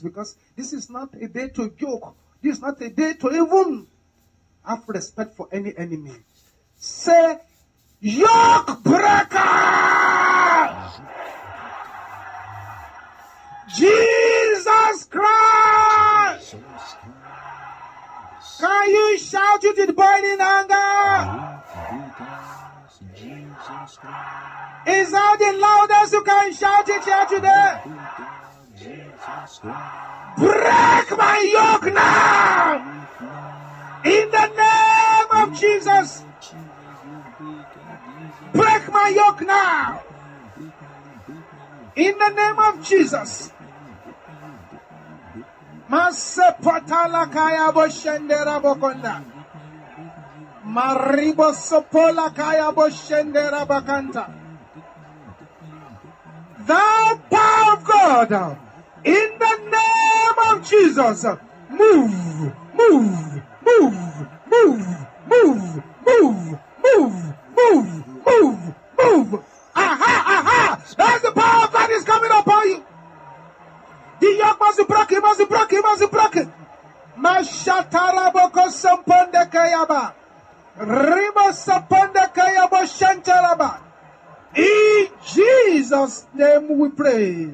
Because this is not a day to joke. This is not a day to even have respect for any enemy. Say, yoke breaker! Jesus Christ! Can you shout it with burning anger? Is that the loudest you can shout it here today? Break my yoke now! In the name of Jesus! Break my yoke now! In the name of Jesus! Masepatala kaya boshendera bokonda. Maribo sopola kaya boshendera bakanta. Thou power of God, in the name of Jesus, move, move, move, move, move, move, move, move, move, move. Aha, aha! That's the power of God is coming upon you. The yoke must be broken, must be broken, must be broken. Mashataraboko samponde kayaba. Ribo samponde kayabo shantaraba. In Jesus' name we pray.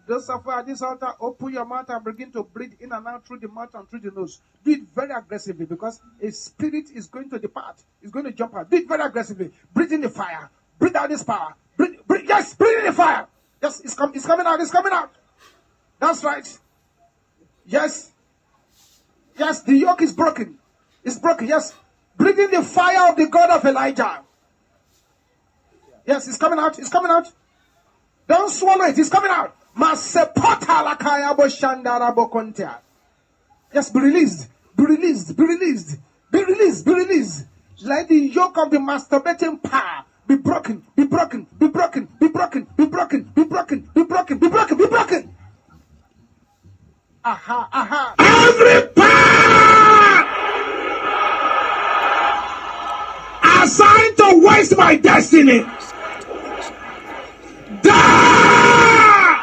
Those of you at this altar, open your mouth and begin to breathe in and out through the mouth and through the nose. Do it very aggressively because a spirit is going to depart. It's going to jump out. Do it very aggressively. Breathe in the fire. Breathe out this power. Breathe, yes, breathe in the fire. Yes, it's coming out. It's coming out. That's right. Yes. Yes, the yoke is broken. It's broken. Yes. Breathe in the fire of the God of Elijah. Yes, it's coming out. It's coming out. Don't swallow it. It's coming out. Yes, be released. Be released. Be released. Be released. Be released. Let the yoke of the masturbating power be broken. Be broken. Be broken. Be broken. Be broken. Be broken. Be broken. Be broken. Be broken. Aha, aha. Every power assigned to waste my destiny, die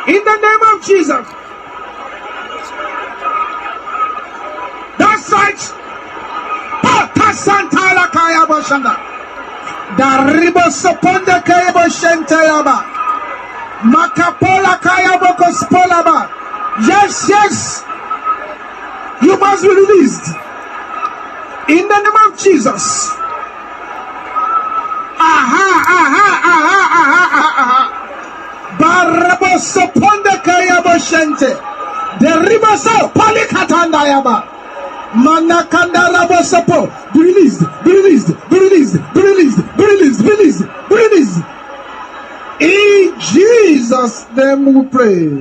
in the name of Jesus. That's right. Pata Santala Kaya Boshanda. Daribo Soponda Kaya Boshentayaba. Makapola Kaya Bokospolaba. Yes, yes. You must be released. In the name of Jesus. Aha, aha, aha, aha, aha, aha. Barabo soponde kayabo shente. Deriba so polikatanda yaba. Manakanda rabo sopo. Be released, be released, be released, be released, be released, be released, be released. In Jesus' name we pray.